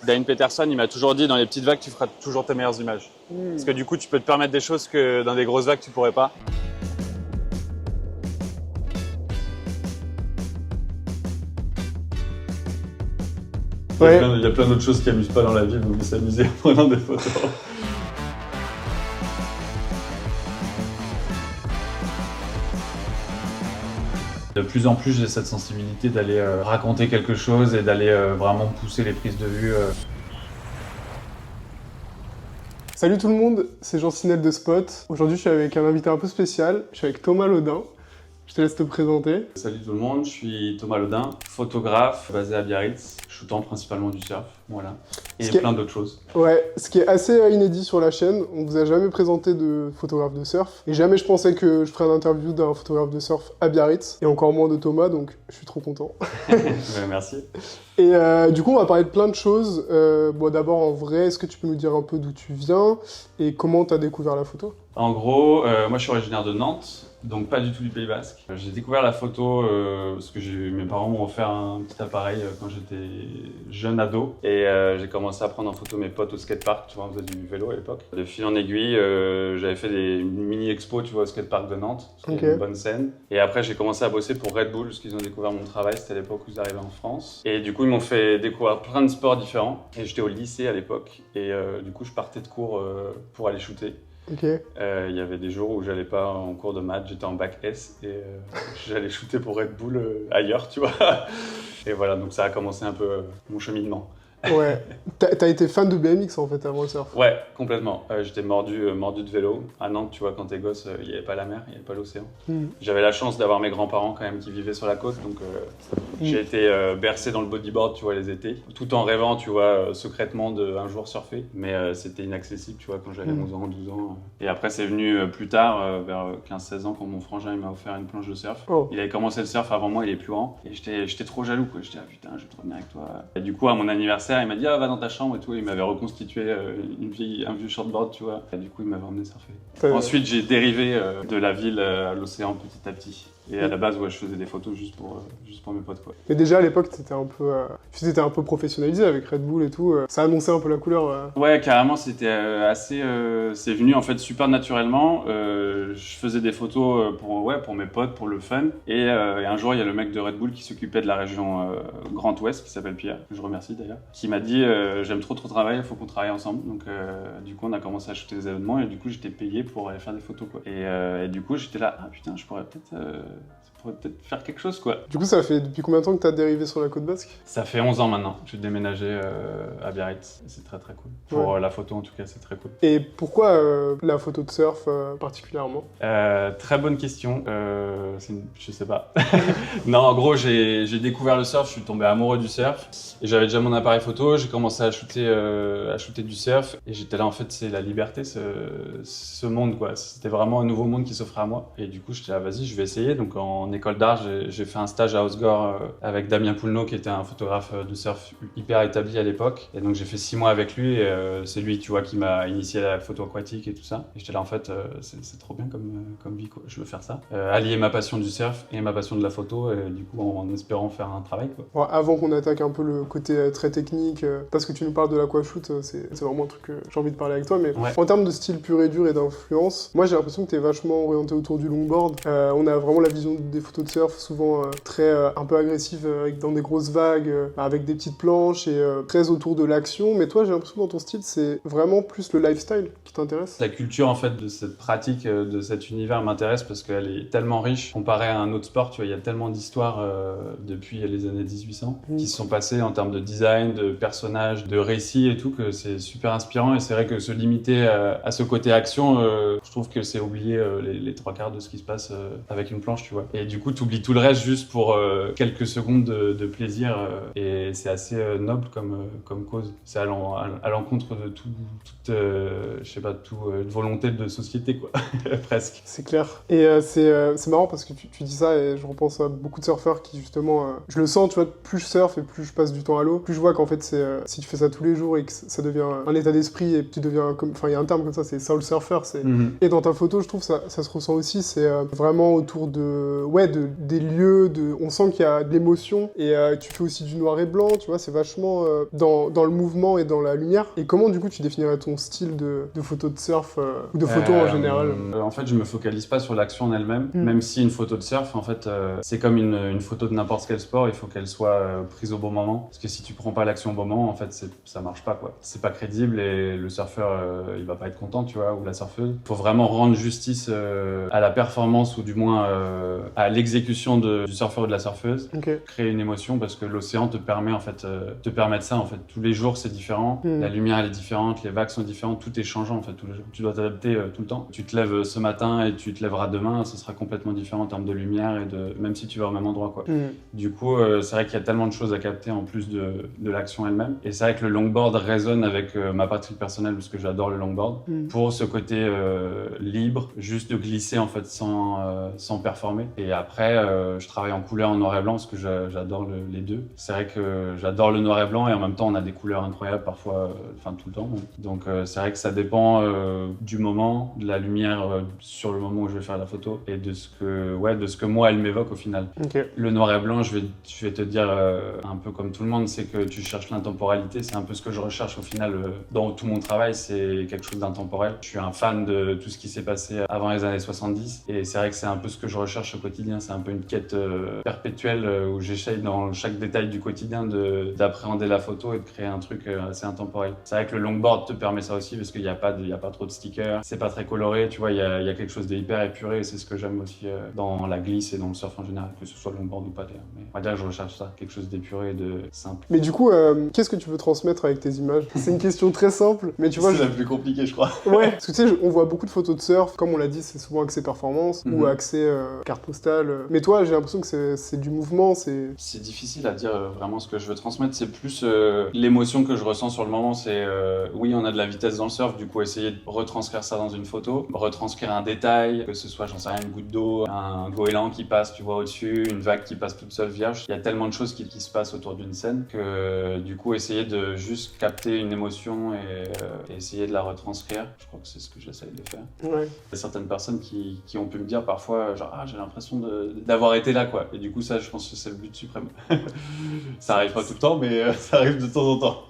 Dane Peterson, il m'a toujours dit, dans les petites vagues, tu feras toujours tes meilleures images. Parce que du coup, tu peux te permettre des choses que dans des grosses vagues, tu pourrais pas. Ouais. Il y a plein d'autres choses qui amusent pas dans la vie, vous s'amuser en prenant des photos. De plus en plus, j'ai cette sensibilité d'aller raconter quelque chose et d'aller vraiment pousser les prises de vue. Salut tout le monde, c'est Jean Sinel de Spot. Aujourd'hui, je suis avec un invité un peu spécial. Je suis avec Thomas Lodin. Je te laisse te présenter. Salut tout le monde, je suis Thomas Lodin, photographe basé à Biarritz, shootant principalement du surf, voilà, et plein d'autres choses. Ouais, ce qui est assez inédit sur la chaîne, on vous a jamais présenté de photographe de surf, et jamais je pensais que je ferais une interview d'un photographe de surf à Biarritz, et encore moins de Thomas, donc je suis trop content. Merci. Et du coup, on va parler de plein de choses. Bon, d'abord, en vrai, est-ce que tu peux nous dire un peu d'où tu viens, et comment tu as découvert la photo? En gros, moi je suis originaire de Nantes, donc pas du tout du Pays Basque. J'ai découvert la photo parce que mes parents m'ont offert un petit appareil quand j'étais jeune ado. Et j'ai commencé à prendre en photo mes potes au skatepark, tu vois, on faisait du vélo à l'époque. De fil en aiguille, j'avais fait des mini-expos, tu vois, au skatepark de Nantes, c'était une bonne scène. Et après j'ai commencé à bosser pour Red Bull, parce qu'ils ont découvert mon travail, c'était à l'époque où ils arrivaient en France. Et du coup ils m'ont fait découvrir plein de sports différents. Et j'étais au lycée à l'époque, et du coup je partais de cours pour aller shooter. Il y avait des jours où j'allais pas en cours de maths, j'étais en bac S et j'allais shooter pour Red Bull ailleurs, tu vois. Et voilà, donc ça a commencé un peu mon cheminement. Ouais. T'as été fan de BMX en fait avant le surf? Ouais, complètement. J'étais mordu de vélo. À Nantes, tu vois, quand t'es gosse, il n'y avait pas la mer, il n'y avait pas l'océan. J'avais la chance d'avoir mes grands-parents quand même qui vivaient sur la côte, donc j'ai été bercé dans le bodyboard, tu vois, les étés, tout en rêvant, tu vois, secrètement d'un jour surfer. Mais c'était inaccessible, tu vois, quand j'avais 11 ans, 12 ans. Et après, c'est venu plus tard, vers 15-16 ans, quand mon frangin il m'a offert une planche de surf. Il avait commencé le surf avant moi, il est plus grand. Et j'étais trop jaloux, quoi. J'étais, ah putain, je vais trop venir avec toi. Et du coup, à mon anniversaire, il m'a dit, ah, va dans ta chambre et tout. Il m'avait reconstitué un vieux shortboard, tu vois. Et du coup, il m'avait emmené surfer. Ensuite, j'ai dérivé de la ville à l'océan petit à petit. Et à la base, ouais, je faisais des photos juste pour mes potes, quoi. Mais déjà à l'époque, t'étais un peu professionnalisé avec Red Bull et tout. Ça annonçait un peu la couleur. Ouais, carrément, c'était assez. C'est venu en fait super naturellement. Je faisais des photos pour mes potes, pour le fun. Et un jour, il y a le mec de Red Bull qui s'occupait de la région Grand Ouest, qui s'appelle Pierre, que je remercie d'ailleurs, qui m'a dit j'aime trop travailler, il faut qu'on travaille ensemble. Donc du coup, on a commencé à shooter des événements et du coup, j'étais payé pour aller faire des photos, quoi. Et du coup, j'étais là, ah putain, je pourrais peut-être faire quelque chose, quoi. Du coup, ça fait depuis combien de temps que t'as dérivé sur la côte basque? Ça fait 11 ans maintenant. J'ai déménagé à Biarritz. C'est très très cool. Pour la photo, en tout cas, c'est très cool. Et pourquoi la photo de surf particulièrement? Très bonne question. Je sais pas. Non, en gros, j'ai découvert le surf. Je suis tombé amoureux du surf. Et j'avais déjà mon appareil photo. J'ai commencé à shooter du surf. Et j'étais là, en fait, c'est la liberté, ce monde, quoi. C'était vraiment un nouveau monde qui s'offrait à moi. Et du coup, j'étais là, vas-y, je vais essayer. Donc, en école d'art, j'ai fait un stage à Osgore avec Damien Poulneau, qui était un photographe de surf hyper établi à l'époque. Et donc j'ai fait 6 mois avec lui et c'est lui, tu vois, qui m'a initié à la photo aquatique et tout ça. Et j'étais là, en fait, c'est trop bien comme vie, quoi. Je veux faire ça. Allier ma passion du surf et ma passion de la photo, et du coup, en espérant faire un travail, quoi. Bon, avant qu'on attaque un peu le côté très technique, parce que tu nous parles de l'aquashoot, c'est vraiment un truc que j'ai envie de parler avec toi, mais en termes de style pur et dur et d'influence, moi j'ai l'impression que t'es vachement orienté autour du longboard. On a vraiment la vision des photos de surf souvent très un peu agressives dans des grosses vagues avec des petites planches et très autour de l'action, mais toi j'ai l'impression que dans ton style c'est vraiment plus le lifestyle qui t'intéresse. La culture en fait de cette pratique, de cet univers m'intéresse parce qu'elle est tellement riche comparée à un autre sport, tu vois, il y a tellement d'histoires depuis les années 1800 qui se sont passées en termes de design, de personnages, de récits et tout, que c'est super inspirant. Et c'est vrai que se limiter à ce côté action, je trouve que c'est oublier les 3/4 de ce qui se passe avec une planche, tu vois. Et du coup, tu oublies tout le reste juste pour quelques secondes de plaisir. Et c'est assez noble comme cause. C'est à l'encontre de toute volonté de société, quoi. Presque. C'est clair. Et c'est marrant parce que tu dis ça et je repense à beaucoup de surfeurs qui justement... je le sens, tu vois, plus je surfe et plus je passe du temps à l'eau, plus je vois qu'en fait si tu fais ça tous les jours et que ça devient un état d'esprit et que tu deviens comme... Enfin, il y a un terme comme ça, c'est soul surfer. Et dans ta photo, je trouve ça se ressent aussi, c'est vraiment autour de des lieux, on sent qu'il y a de l'émotion, et tu fais aussi du noir et blanc, tu vois, c'est vachement dans le mouvement et dans la lumière. Et comment du coup tu définirais ton style de photo de surf ou de photo en général? En fait, je me focalise pas sur l'action en elle-même, même si une photo de surf, en fait, c'est comme une photo de n'importe quel sport, il faut qu'elle soit prise au bon moment, parce que si tu prends pas l'action au bon moment, en fait, ça marche pas, quoi. C'est pas crédible et le surfeur, il va pas être content, tu vois, ou la surfeuse. Faut vraiment rendre justice à la performance ou du moins à l'exécution du surfeur ou de la surfeuse. Okay. Créer une émotion parce que l'océan te permet en fait de ça en fait. Tous les jours c'est différent, la lumière elle est différente, les vagues sont différentes, tout est changeant en fait tous les jours. Tu dois t'adapter tout le temps. Tu te lèves ce matin et tu te lèveras demain, ce sera complètement différent en termes de lumière et même si tu vas au même endroit quoi. Du coup c'est vrai qu'il y a tellement de choses à capter en plus de l'action elle-même. Et c'est vrai que le longboard résonne avec ma pratique personnelle parce que j'adore le longboard pour ce côté libre, juste de glisser en fait sans performer. Et après je travaille en couleur en noir et blanc parce que j'adore les deux. C'est vrai que j'adore le noir et blanc et en même temps on a des couleurs incroyables parfois, tout le temps. Donc c'est vrai que ça dépend du moment, de la lumière sur le moment où je vais faire la photo et de ce que moi elle m'évoque au final. Okay. Le noir et blanc, je vais te dire un peu comme tout le monde, c'est que tu cherches l'intemporalité. C'est un peu ce que je recherche au final dans tout mon travail, c'est quelque chose d'intemporel. Je suis un fan de tout ce qui s'est passé avant les années 70 et c'est vrai que c'est un peu ce que je recherche au quotidien. C'est un peu une quête perpétuelle où j'essaye dans chaque détail du quotidien d'appréhender la photo et de créer un truc assez intemporel. C'est vrai que le longboard te permet ça aussi parce qu'il n'y a pas trop de stickers, c'est pas très coloré, tu vois, il y a quelque chose d'hyper épuré et c'est ce que j'aime aussi dans la glisse et dans le surf en général, que ce soit le longboard ou pas d'ailleurs. Mais on va dire que je recherche ça, quelque chose d'épuré et de simple. Mais du coup, qu'est-ce que tu veux transmettre avec tes images? C'est une question très simple, mais tu vois... C'est la plus compliquée je crois. Ouais, parce que tu sais, on voit beaucoup de photos de surf, comme on l'a dit, c'est souvent axé performance ou axé carte postale. Mais toi, j'ai l'impression que c'est du mouvement, c'est... C'est difficile à dire vraiment ce que je veux transmettre, c'est plus l'émotion que je ressens sur le moment, c'est oui, on a de la vitesse dans le surf, du coup essayer de retranscrire ça dans une photo, retranscrire un détail, que ce soit, j'en sais rien, une goutte d'eau, un goéland qui passe, tu vois, au-dessus, une vague qui passe toute seule vierge. Il y a tellement de choses qui se passent autour d'une scène que du coup essayer de juste capter une émotion et essayer de la retranscrire, je crois que c'est ce que j'essaye de faire. Ouais. Il y a certaines personnes qui ont pu me dire parfois, genre, j'ai l'impression d'avoir été là, quoi. Et du coup, ça, je pense que c'est le but suprême. Ça arrive pas tout le temps, mais ça arrive de temps en temps,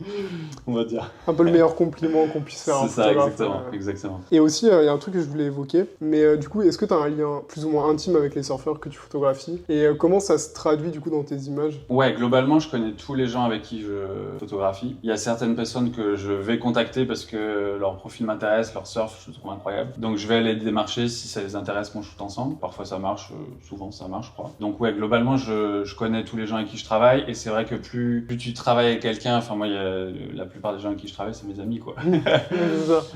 on va dire. Un peu le meilleur compliment qu'on puisse faire à un photographe. C'est ça, exactement. Et aussi, il y a un truc que je voulais évoquer, mais du coup, est-ce que tu as un lien plus ou moins intime avec les surfeurs que tu photographies? Et comment ça se traduit du coup dans tes images? Ouais, globalement, je connais tous les gens avec qui je photographie. Il y a certaines personnes que je vais contacter parce que leur profil m'intéresse, leur surf, je le trouve incroyable. Donc je vais aller démarcher si ça les intéresse qu'on shoot ensemble. Parfois ça marche, souvent ça marche, je crois. Donc ouais, globalement, je connais tous les gens avec qui je travaille et c'est vrai que plus tu travailles avec quelqu'un, enfin moi, la plupart des gens avec qui je travaille, c'est mes amis, quoi.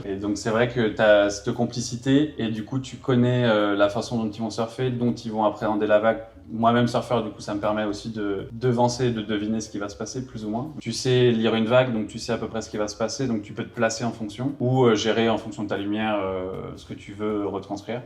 Et donc c'est vrai que tu as cette complicité et du coup tu connais la façon dont ils vont surfer, dont ils vont appréhender la vague. Moi-même surfeur, du coup ça me permet aussi de devancer, de deviner ce qui va se passer plus ou moins. Tu sais lire une vague, donc tu sais à peu près ce qui va se passer, donc tu peux te placer en fonction ou gérer en fonction de ta lumière ce que tu veux retranscrire.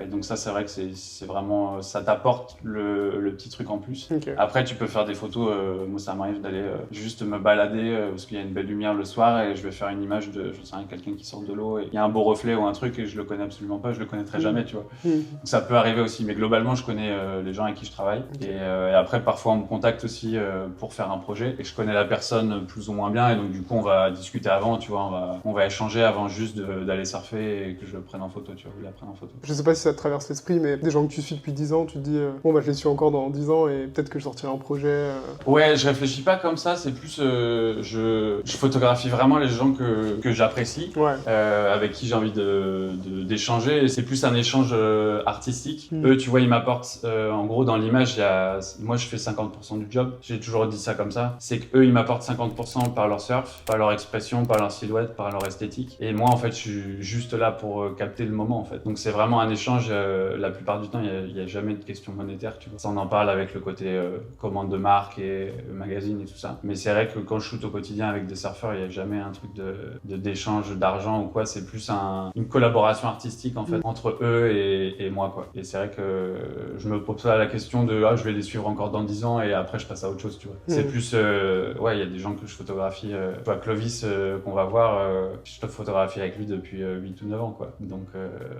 Et donc ça c'est vrai que c'est vraiment, ça t'apporte le petit truc en plus. Okay. Après tu peux faire des photos, moi ça m'arrive d'aller juste me balader parce qu'il y a une belle lumière le soir et je vais faire une image de, je sais rien, quelqu'un qui sort de l'eau et il y a un beau reflet ou un truc et je le connais absolument pas, je le connaîtrai jamais, tu vois. Donc ça peut arriver aussi, mais globalement je connais les gens avec qui je travaille. Okay. Et après parfois on me contacte aussi pour faire un projet et je connais la personne plus ou moins bien et donc du coup on va discuter avant, tu vois, on va échanger avant juste d'aller surfer et que je le prenne en photo, tu vois, ou la prenne en photo. Je sais pas si ça te traverse l'esprit, mais des gens que tu suis depuis 10 ans, tu te dis bon bah je les suis encore dans 10 ans et peut-être que je sortirai un projet. Ouais, je réfléchis pas comme ça, c'est plus je photographie vraiment les gens que j'apprécie, ouais. Avec qui j'ai envie d'échanger. C'est plus un échange artistique. Eux, tu vois, ils m'apportent en gros dans l'image, moi je fais 50% du job. J'ai toujours dit ça comme ça. C'est qu'eux, ils m'apportent 50% par leur surf, par leur expression, par leur silhouette, par leur esthétique. Et moi, en fait, je suis juste là pour capter le moment, en fait. Donc c'est vraiment un échange. La plupart du temps, il y a jamais de questions monétaires, tu vois. Ça, on en parle avec le côté commande de marque et magazine et tout ça. Mais c'est vrai que quand je shoot au quotidien avec des surfeurs, il n'y a jamais un truc d'échange d'argent ou quoi. C'est plus une collaboration artistique, en fait, entre eux et moi, quoi. Et c'est vrai que je me pose ça la question de je vais les suivre encore dans 10 ans et après je passe à autre chose, tu vois. C'est plus, ouais, il y a des gens que je photographie. Tu vois, Clovis, qu'on va voir, je te photographie avec lui depuis 8 ou 9 ans, quoi. Donc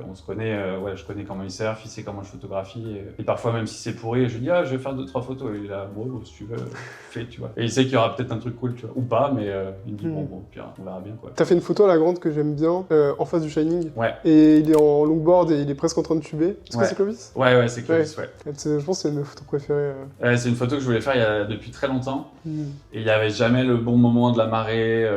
on se connaît, ouais, je connais comment il surfe, il sait comment je photographie. Et parfois, même si c'est pourri, je lui dis, je vais faire 2-3 photos. Et il est là, bon, si tu veux, fais, tu vois. Et il sait qu'il y aura peut-être un truc cool, tu vois. Ou pas, mais il me dit, bon, puis on verra bien, quoi. T'as fait une photo à la grande que j'aime bien, en face du Shining. Ouais. Et il est en longboard et il est presque en train de tuber. Est-ce que c'est Clovis? Ouais, c'est Clovis, ouais. Je pense que c'est une de mes photos préférées. C'est une photo que je voulais faire depuis très longtemps. Et il n'y avait jamais le bon moment de la marée,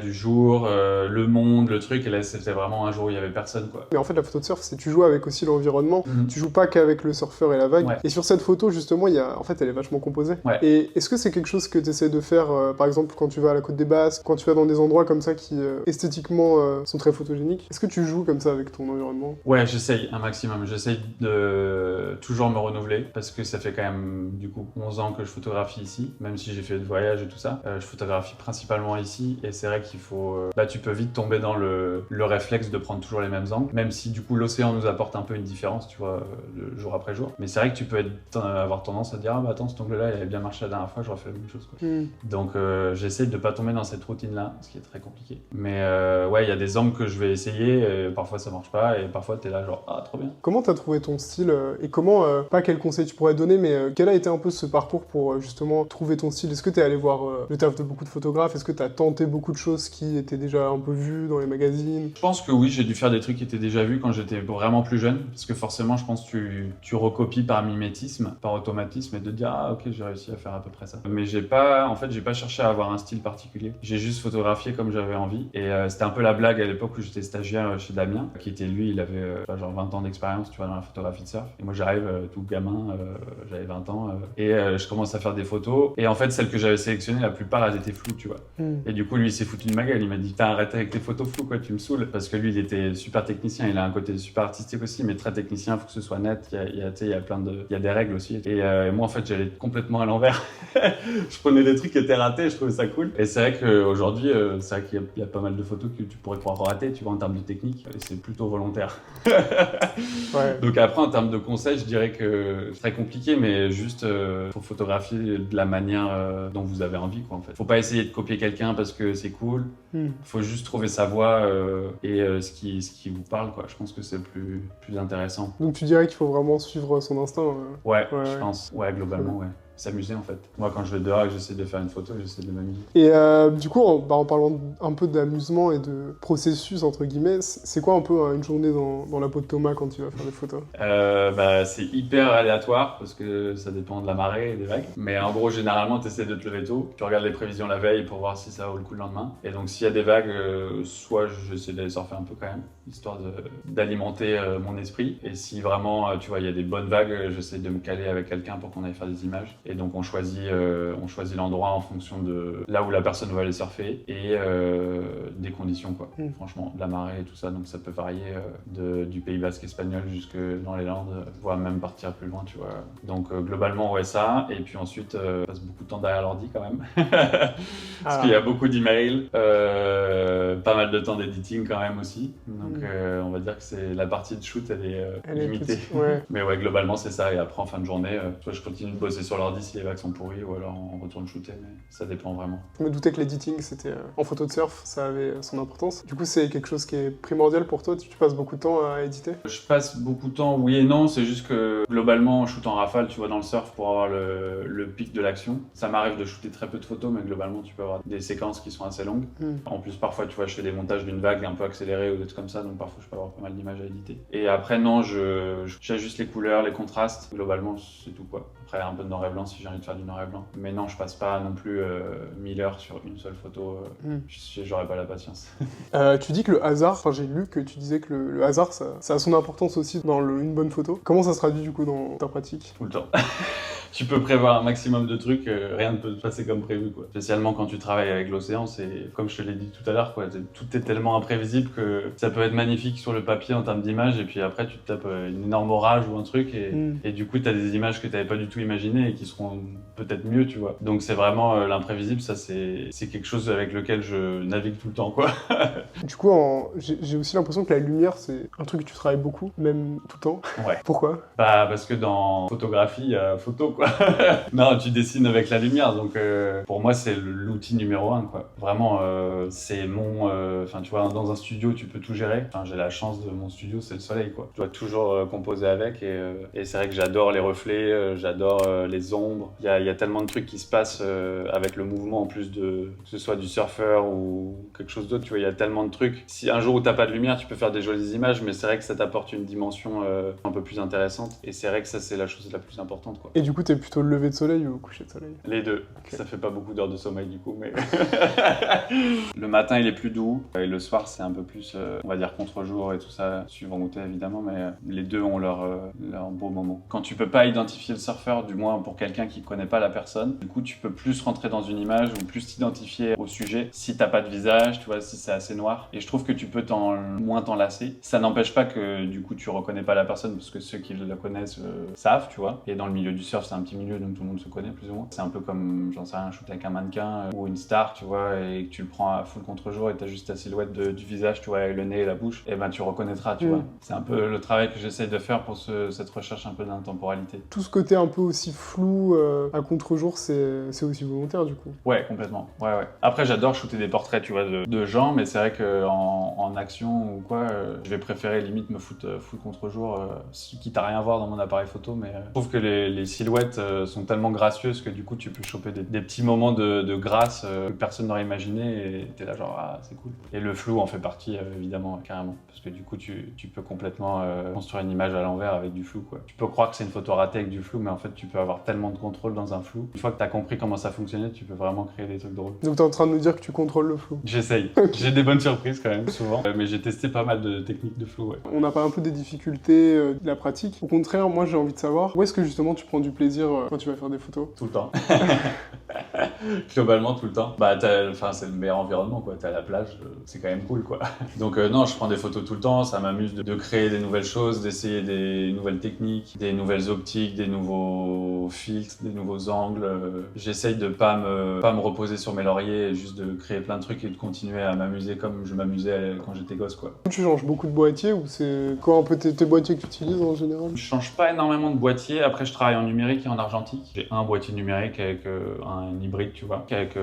du jour, le monde, le truc. Et là, c'était vraiment un jour où il n'y avait personne, quoi. Mais en fait, la photo de surf, c'est tu joues avec aussi l'environnement. Tu joues pas qu'avec le surfeur et la vague. Et sur cette photo, justement, en fait, elle est vachement composée. Et est-ce que c'est quelque chose que tu essaies de faire, par exemple, quand tu vas à la Côte des Basques, quand tu vas dans des endroits comme ça qui, esthétiquement, sont très photogéniques? Est-ce que tu joues comme ça avec ton environnement? Ouais, j'essaye un maximum. J'essaye de toujours me renouveler parce que ça fait quand même, du coup, 11 ans que je photographie ici, même si j'ai fait de voyages et tout ça. Je photographie principalement ici et c'est vrai qu'il faut... tu peux vite tomber dans le réflexe de prendre toujours les mêmes angles, même si du coup l'océan nous apporte un peu une différence, tu vois, jour après jour. Mais c'est vrai que tu peux avoir tendance à dire attends, cet angle-là, il avait bien marché la dernière fois, je refais la même chose, quoi. Donc j'essaie de pas tomber dans cette routine-là, ce qui est très compliqué. Mais il y a des angles que je vais essayer, et parfois ça marche pas, et parfois t'es là genre trop bien. Comment t'as trouvé ton style et comment, pas quel conseil tu pourrais donner, mais quel a été un peu ce parcours pour justement trouver ton style? Est-ce que t'es allé voir le taf de beaucoup de photographes? Est-ce que t'as tenté beaucoup de choses qui étaient déjà un peu vues dans les magazines? Je pense que oui, j'ai dû faire des trucs qui étaient déjà vus quand j'étais vraiment plus jeune, parce que forcément je pense que tu recopies par mimétisme, par automatisme, et de te dire ok, j'ai réussi à faire à peu près ça. Mais j'ai pas cherché à avoir un style particulier. J'ai juste photographié comme j'avais envie, et c'était un peu la blague à l'époque où j'étais stagiaire chez Damien, qui était lui, il avait genre 20 ans d'expérience, tu vois, dans la photographie de surf. Et moi j'arrive tout gamin, j'avais 20 ans, et je commence à faire des photos. Et en fait, celles que j'avais sélectionnées, la plupart elles étaient floues, tu vois. Et du coup, lui, il s'est foutu de ma gueule. Il m'a dit t'as arrêté avec tes photos floues, quoi, tu me saoules. Parce que lui, il était super technicien. Il a un côté super artistique aussi, mais très technicien. Il faut que ce soit net. Il y a des règles aussi. Et moi, en fait, j'allais complètement à l'envers. Je prenais des trucs qui étaient ratés, je trouvais ça cool. Et c'est vrai qu'aujourd'hui, c'est vrai qu'il y a pas mal de photos que tu pourrais pouvoir rater, tu vois, en termes de technique. Et c'est plutôt volontaire. Donc après, en termes de conseils, je dirais que c'est très compliqué, mais juste, faut photographier de la manière dont vous avez envie, quoi, en fait. Faut pas essayer de copier quelqu'un parce que c'est cool. Faut juste trouver sa voix et ce qui vous parle, quoi. Je pense que c'est plus intéressant. Donc tu dirais qu'il faut vraiment suivre son instinct? Ouais, je pense. Ouais, globalement, ouais. S'amuser, en fait. Moi, quand je vais dehors et que j'essaie de faire une photo, j'essaie de m'amuser. Et du coup, en parlant un peu d'amusement et de processus, entre guillemets, c'est quoi un peu une journée dans la peau de Thomas quand tu vas faire des photos? C'est hyper aléatoire parce que ça dépend de la marée et des vagues. Mais en gros, généralement, tu essaies de te lever tôt. Tu regardes les prévisions la veille pour voir si ça vaut le coup le lendemain. Et donc, s'il y a des vagues, soit j'essaie d'aller surfer un peu quand même, histoire d'alimenter mon esprit. Et si vraiment, tu vois, il y a des bonnes vagues, j'essaie de me caler avec quelqu'un pour qu'on aille faire des images. Et donc on choisit l'endroit en fonction de là où la personne va aller surfer et des conditions, quoi. Franchement, de la marée et tout ça, donc ça peut varier du Pays Basque espagnol jusque dans les Landes, voire même partir plus loin, tu vois. Donc globalement, ouais, ça. Et puis ensuite, je passe beaucoup de temps derrière l'ordi quand même. Parce qu'il y a beaucoup d'emails, pas mal de temps d'editing quand même aussi. Donc on va dire que c'est la partie de shoot, elle est limitée. Mais ouais, globalement, c'est ça. Et après, en fin de journée, soit je continue de bosser sur l'ordi si les vagues sont pourries, ou alors on retourne shooter, mais ça dépend vraiment. Je me doutais que l'editing, c'était en photo de surf, ça avait son importance. Du coup, c'est quelque chose qui est primordial pour toi? Tu passes beaucoup de temps à éditer? Je passe beaucoup de temps, oui et non. C'est juste que globalement, on shoot en rafale, tu vois, dans le surf pour avoir le pic de l'action. Ça m'arrive de shooter très peu de photos, mais globalement, tu peux avoir des séquences qui sont assez longues. En plus, parfois, tu vois, je fais des montages d'une vague un peu accélérée ou des trucs comme ça, donc parfois, je peux avoir pas mal d'images à éditer. Et après, non, j'ajuste les couleurs, les contrastes. Globalement, c'est tout, quoi. Après, un peu de noir et blanc si j'ai envie de faire du noir et blanc. Mais non, je passe pas non plus 1000 heures sur une seule photo. J'aurais pas la patience. Tu dis que le hasard, j'ai lu que tu disais que le hasard, ça a son importance aussi dans une bonne photo. Comment ça se traduit du coup dans ta pratique? Tout le temps. Tu peux prévoir un maximum de trucs, rien ne peut se passer comme prévu, quoi. Spécialement quand tu travailles avec l'océan, c'est comme je te l'ai dit tout à l'heure, quoi. Tout est tellement imprévisible que ça peut être magnifique sur le papier en termes d'image, et puis après tu te tapes une énorme orage ou un truc, et du coup t'as des images que t'avais pas du tout imaginées et qui se seront peut-être mieux, tu vois. Donc c'est vraiment l'imprévisible, ça c'est quelque chose avec lequel je navigue tout le temps, quoi. Du coup, j'ai aussi l'impression que la lumière, c'est un truc que tu travailles beaucoup, même tout le temps. Ouais. Pourquoi? Bah parce que dans photographie, il y a photo, quoi. Non, tu dessines avec la lumière, donc pour moi c'est l'outil numéro 1, quoi. Vraiment, c'est mon... Enfin, tu vois, dans un studio, tu peux tout gérer. Enfin, j'ai la chance de mon studio, c'est le soleil, quoi. Je dois toujours composer avec, et c'est vrai que j'adore les reflets, j'adore les ombres. Il y a tellement de trucs qui se passent avec le mouvement, en plus de... que ce soit du surfeur ou quelque chose d'autre, tu vois, il y a tellement de trucs. Si un jour où t'as pas de lumière, tu peux faire des jolies images, mais c'est vrai que ça t'apporte une dimension un peu plus intéressante. Et c'est vrai que ça, c'est la chose la plus importante, quoi. Et du coup, t'es plutôt lever de soleil ou coucher de soleil? Les deux. Okay. Ça fait pas beaucoup d'heures de sommeil, du coup, mais... Le matin, il est plus doux, et le soir, c'est un peu plus, on va dire, contre-jour et tout ça, suivant où t'es, évidemment, mais les deux ont leur beau moment. Quand tu peux pas identifier le surfeur, du moins pour quelqu'un qui connaît pas la personne, du coup, tu peux plus rentrer dans une image ou plus t'identifier au sujet si t'as pas de visage, tu vois, si c'est assez noir. Et je trouve que tu peux moins t'enlacer. Ça n'empêche pas que, du coup, tu reconnais pas la personne, parce que ceux qui la connaissent savent, tu vois. Et dans le milieu du surf, c'est un petit milieu, donc tout le monde se connaît, plus ou moins. C'est un peu comme, j'en sais rien, un shoot avec un mannequin ou une star, tu vois, et que tu le prends à full contre-jour et t'as juste ta silhouette du visage, tu vois, avec le nez et la bouche, et ben tu reconnaîtras, tu vois. C'est un peu le travail que j'essaye de faire pour cette recherche un peu d'intemporalité. Tout ce côté un peu aussi flou à contre-jour, c'est aussi volontaire, du coup? Ouais, complètement. Ouais. Après, j'adore shooter des portraits, tu vois, de gens, mais c'est vrai qu'en action ou quoi, je vais préférer limite me foutre full contre-jour, quitte à rien voir dans mon appareil photo, mais je trouve que les silhouettes sont tellement gracieuses que du coup, tu peux choper des petits moments de grâce que personne n'aurait imaginé, et t'es là genre, ah, c'est cool. Et le flou en fait partie, évidemment, carrément, parce que du coup, tu peux complètement construire une image à l'envers avec du flou, quoi. Tu peux croire que c'est une photo ratée avec du flou, mais en fait, tu peux avoir tellement de contrôle dans un flou. Une fois que t'as compris comment ça fonctionnait, tu peux vraiment créer des trucs drôles. Donc t'es en train de nous dire que tu contrôles le flou? J'essaye. J'ai des bonnes surprises quand même, souvent, mais j'ai testé pas mal de techniques de flou, ouais. On a parlé un peu des difficultés de la pratique. Au contraire, moi j'ai envie de savoir, où est-ce que justement tu prends du plaisir quand tu vas faire des photos? Tout le temps. Globalement, tout le temps. Bah, c'est le meilleur environnement, quoi. T'es à la plage, c'est quand même cool, quoi. Donc non, je prends des photos tout le temps. Ça m'amuse de créer des nouvelles choses, d'essayer des nouvelles techniques, des nouvelles optiques, des nouveaux filtres, des nouveaux angles. J'essaye de pas me reposer sur mes lauriers, et juste de créer plein de trucs et de continuer à m'amuser comme je m'amusais quand j'étais gosse, quoi. Tu changes beaucoup de boîtiers, ou c'est quoi un peu tes boîtiers que tu utilises en général? Je change pas énormément de boîtiers. Après, je travaille en numérique et en argentique. J'ai un boîtier numérique avec un hybride, tu vois, avec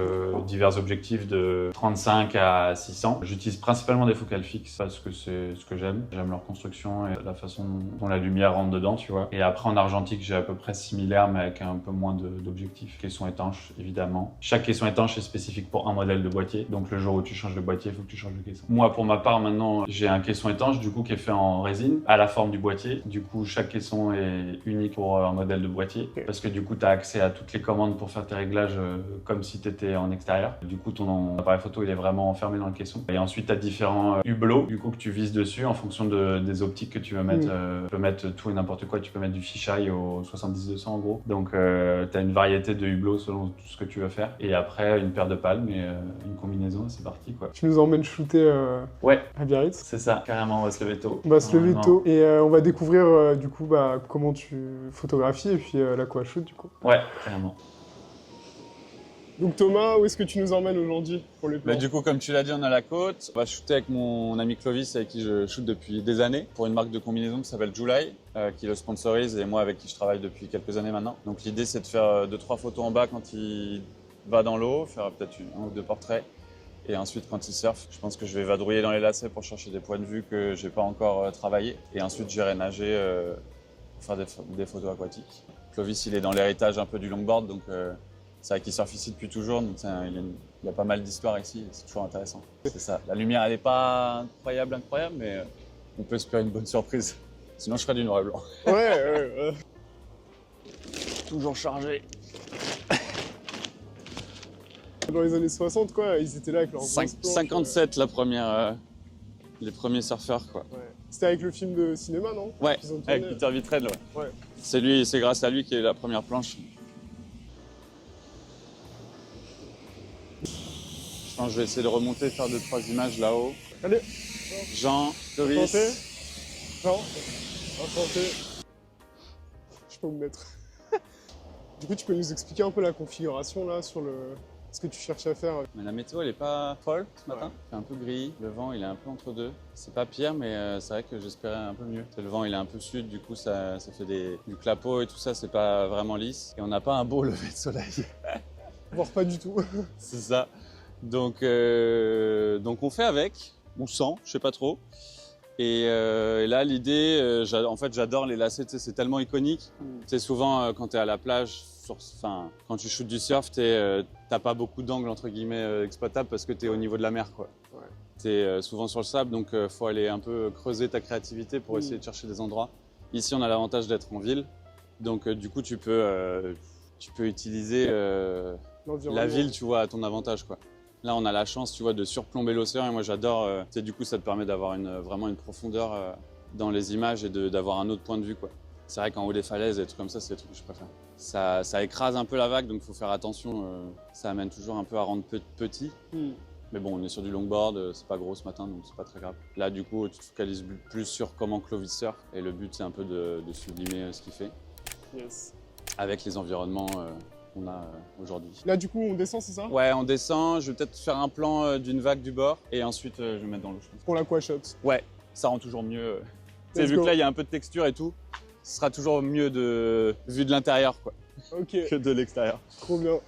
divers objectifs de 35 à 600. J'utilise principalement des focales fixes parce que c'est ce que j'aime. J'aime leur construction et la façon dont la lumière rentre dedans, tu vois. Et après, en argentique, j'ai à peu près similaire, mais avec un peu moins d'objectifs. Caisson étanche, évidemment. Chaque caisson étanche est spécifique pour un modèle de boîtier. Donc, le jour où tu changes de boîtier, il faut que tu changes de caisson. Moi, pour ma part, maintenant, j'ai un caisson étanche, du coup, qui est fait en résine, à la forme du boîtier. Du coup, chaque caisson est unique pour un modèle de boîtier. Parce que du coup, tu as accès à toutes les commandes pour faire tes réglages comme si tu étais en extérieur. Du coup, ton appareil photo, il est vraiment enfermé dans le caisson. Et ensuite, tu as différents hublots, du coup, que tu vises dessus en fonction des optiques que tu veux mettre. Tu peux mettre tout et n'importe quoi. Tu peux mettre du fisheye au 70-200 en gros. Donc, tu as une variété de hublots selon tout ce que tu veux faire. Et après, une paire de palmes et une combinaison, c'est parti, quoi. Tu nous emmènes shooter à Biarritz? C'est ça, carrément, on va se lever tôt. On va se lever tôt. Et on va découvrir, du coup, comment tu photographies et puis l'aquashoot, du coup. Ouais, carrément. Donc Thomas, où est-ce que tu nous emmènes aujourd'hui pour les plans? Du coup, comme tu l'as dit, on est à la côte. On va shooter avec mon ami Clovis, avec qui je shoot depuis des années, pour une marque de combinaison qui s'appelle July, qui le sponsorise, et moi avec qui je travaille depuis quelques années maintenant. Donc l'idée, c'est de faire 2-3 photos en bas quand il va dans l'eau, faire peut-être 1 ou 2 portraits. Et ensuite, quand il surfe, je pense que je vais vadrouiller dans les lacets pour chercher des points de vue que j'ai pas encore travaillé. Et ensuite, j'irai nager pour faire des photos aquatiques. Clovis, il est dans l'héritage un peu du longboard, donc c'est vrai qu'il surfe ici depuis toujours, donc il y a pas mal d'histoires ici, c'est toujours intéressant. C'est ça. La lumière, elle n'est pas incroyable, mais on peut espérer une bonne surprise. Sinon, je ferai du noir et blanc. Ouais. Toujours chargé. Dans les années 60, quoi, ils étaient là avec leurs 57, les premiers surfeurs, quoi. Ouais. C'était avec le film de cinéma, non? Ouais, avec Peter Vitrel, ouais. C'est grâce à lui qu'il y a eu la première planche. Je pense que je vais essayer de remonter, faire 2-3 images là-haut. Allez. Jean, Clovis. Enchanté. Jean, enchanté. Je peux me mettre. Du coup, tu peux nous expliquer un peu la configuration là sur ce que tu cherches à faire? Mais la météo, elle est pas folle ce matin. C'est un peu gris, le vent, il est un peu entre deux. C'est pas pire, mais c'est vrai que j'espérais un peu mieux. Le vent, il est un peu sud, du coup, ça fait du clapot et tout ça, c'est pas vraiment lisse. Et on n'a pas un beau lever de soleil. Voire pas du tout. C'est ça. Donc on fait avec, on sent, je sais pas trop. Et là, l'idée, en fait, j'adore les lacets, tu sais, c'est tellement iconique. Tu sais, souvent, quand tu es à la plage, quand tu shootes du surf, t'as pas beaucoup d'angles, entre guillemets, exploitables parce que tu es au niveau de la mer, quoi. Ouais. Tu es souvent sur le sable, donc faut aller un peu creuser ta créativité pour essayer de chercher des endroits. Ici, on a l'avantage d'être en ville, donc du coup, tu peux utiliser la ville, tu vois, à ton avantage, quoi. Là, on a la chance, tu vois, de surplomber l'océan et moi, j'adore. Tu sais, du coup, ça te permet d'avoir vraiment une profondeur dans les images et d'avoir un autre point de vue, quoi. C'est vrai qu'en haut des falaises et des trucs comme ça, c'est les trucs que je préfère. Ça écrase un peu la vague, donc il faut faire attention. Ça amène toujours un peu à rendre petit. Mais bon, on est sur du longboard, c'est pas gros ce matin, donc c'est pas très grave. Là, du coup, tu te focalises plus sur comment Clovis surfe et le but, c'est un peu de sublimer ce qu'il fait. Yes. Avec les environnements qu'on a aujourd'hui. Là, du coup, on descend, c'est ça? Ouais, on descend. Je vais peut-être faire un plan d'une vague du bord et ensuite je vais mettre dans l'eau, je pense. Pour l'aquashot. Ouais, ça rend toujours mieux. Tu sais, vu que là, il y a un peu de texture et tout, ce sera toujours mieux vu de l'intérieur, quoi. Ok. Que de l'extérieur. Trop bien.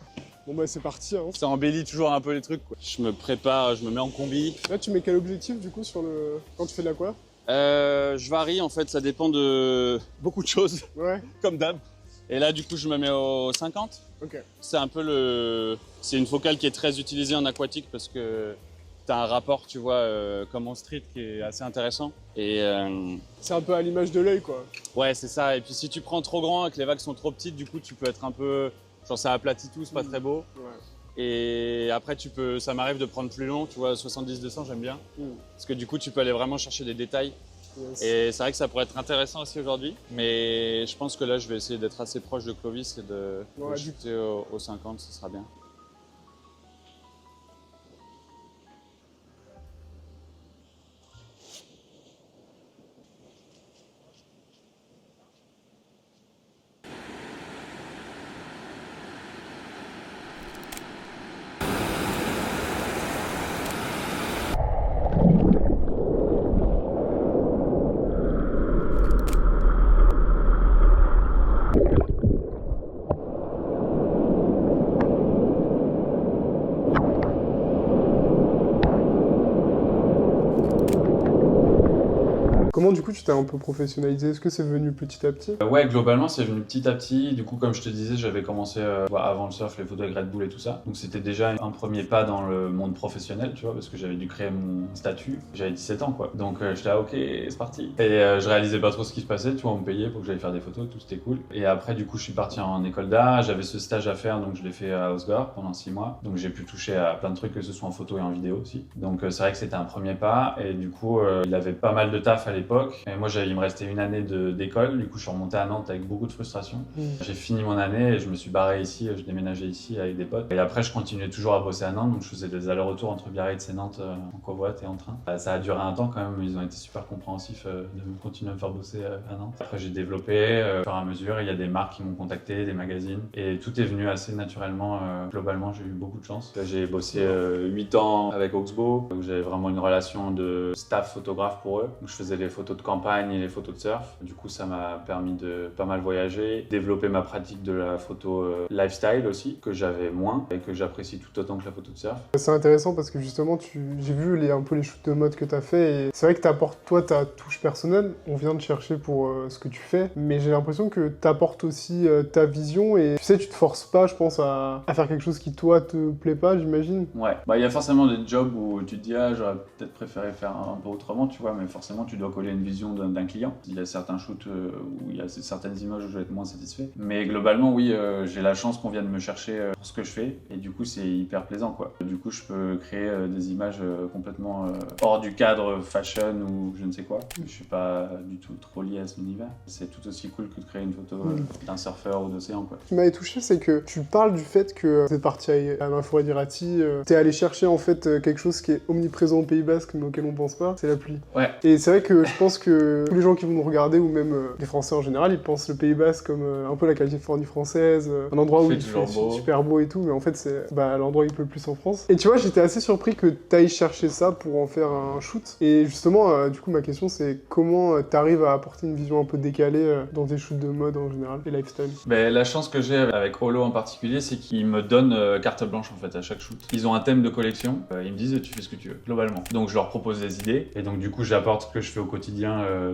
Bon bah c'est parti. Hein. Ça embellit toujours un peu les trucs, quoi. Je me prépare, je me mets en combi. Là, tu mets quel objectif du coup quand tu fais de l'aqua? Je varie, en fait, ça dépend de beaucoup de choses. Ouais. Comme d'hab. Et là, du coup, je me mets au 50. Ok. C'est un peu c'est une focale qui est très utilisée en aquatique parce que t'as un rapport, tu vois, comme en street qui est assez intéressant. Et c'est un peu à l'image de l'œil, quoi. Ouais, c'est ça. Et puis si tu prends trop grand et que les vagues sont trop petites, du coup, tu peux être un peu, genre ça aplatit tout, c'est pas très beau. Ouais. Et après, ça m'arrive de prendre plus long, tu vois, 70-200, j'aime bien. Parce que du coup, tu peux aller vraiment chercher des détails. Yes. Et c'est vrai que ça pourrait être intéressant aussi aujourd'hui, mais je pense que là, je vais essayer d'être assez proche de Clovis et de shooter au 50, ce sera bien. Comment du coup tu t'es un peu professionnalisé? Est-ce que c'est venu petit à petit? Ouais, globalement c'est venu petit à petit. Du coup, comme je te disais, j'avais commencé avant le surf, les photos avec Red Bull et tout ça. Donc c'était déjà un premier pas dans le monde professionnel, tu vois, parce que j'avais dû créer mon statut. J'avais 17 ans, quoi. Donc j'étais ok, c'est parti. Et je réalisais pas trop ce qui se passait, tu vois, on me payait pour que j'aille faire des photos, tout c'était cool. Et après, du coup, je suis parti en école d'art. J'avais ce stage à faire, donc je l'ai fait à Osgore pendant 6 mois. Donc j'ai pu toucher à plein de trucs, que ce soit en photo et en vidéo aussi. Donc c'est vrai que c'était un premier pas. Et du coup, il avait pas mal de taf à l'époque. Et moi, il me restait une année d'école. Du coup, je suis remonté à Nantes avec beaucoup de frustration. J'ai fini mon année et je me suis barré ici. Je déménageais ici avec des potes. Et après, je continuais toujours à bosser à Nantes. Donc, je faisais des allers-retours entre Biarritz et Nantes en covoite et en train. Ça a duré un temps quand même. Ils ont été super compréhensifs de continuer à me faire bosser à Nantes. Après, j'ai développé au fur et à mesure. Il y a des marques qui m'ont contacté, des magazines. Et tout est venu assez naturellement. Globalement, j'ai eu beaucoup de chance. J'ai bossé 8 ans avec Oxbow. Donc, j'avais vraiment une relation de staff photographe pour eux. Donc, je faisais les photos de campagne et les photos de surf. Du coup, ça m'a permis de pas mal voyager, développer ma pratique de la photo lifestyle aussi, que j'avais moins et que j'apprécie tout autant que la photo de surf. C'est intéressant parce que justement, j'ai vu un peu les shoots de mode que tu as fait et c'est vrai que tu apportes toi ta touche personnelle. On vient de chercher pour ce que tu fais, mais j'ai l'impression que tu apportes aussi ta vision et tu sais, tu te forces pas, je pense, à faire quelque chose qui toi te plaît pas, j'imagine. Ouais, bah il y a forcément des jobs où tu te dis ah j'aurais peut-être préféré faire un peu autrement, tu vois, mais forcément tu dois coller une vision d'un client. Il y a certains shoots où il y a certaines images où je vais être moins satisfait. Mais globalement, oui, j'ai la chance qu'on vienne me chercher pour ce que je fais. Et du coup, c'est hyper plaisant, quoi. Du coup, je peux créer des images complètement hors du cadre fashion ou je ne sais quoi. Je suis pas du tout trop lié à cet univers. C'est tout aussi cool que de créer une photo d'un surfeur ou d'océan, quoi. Ce qui m'avait touché, c'est que tu parles du fait que t'es parti à la forêt d'Irati, t'es allé chercher en fait quelque chose qui est omniprésent au Pays Basque mais auquel on pense pas, c'est la pluie. Ouais. Et c'est vrai que je je pense que tous les gens qui vont nous regarder, ou même les Français en général, ils pensent le Pays Basque comme un peu la Californie française, un endroit où il fait super beau et tout, mais en fait c'est l'endroit où il pleut le plus en France. Et tu vois, j'étais assez surpris que t'ailles chercher ça pour en faire un shoot. Et justement, du coup, ma question c'est comment t'arrives à apporter une vision un peu décalée dans tes shoots de mode en général et lifestyle? La chance que j'ai avec Rollo en particulier, c'est qu'ils me donnent carte blanche en fait à chaque shoot. Ils ont un thème de collection, ils me disent tu fais ce que tu veux, globalement. Donc je leur propose des idées, et donc du coup j'apporte ce que je fais au quotidien,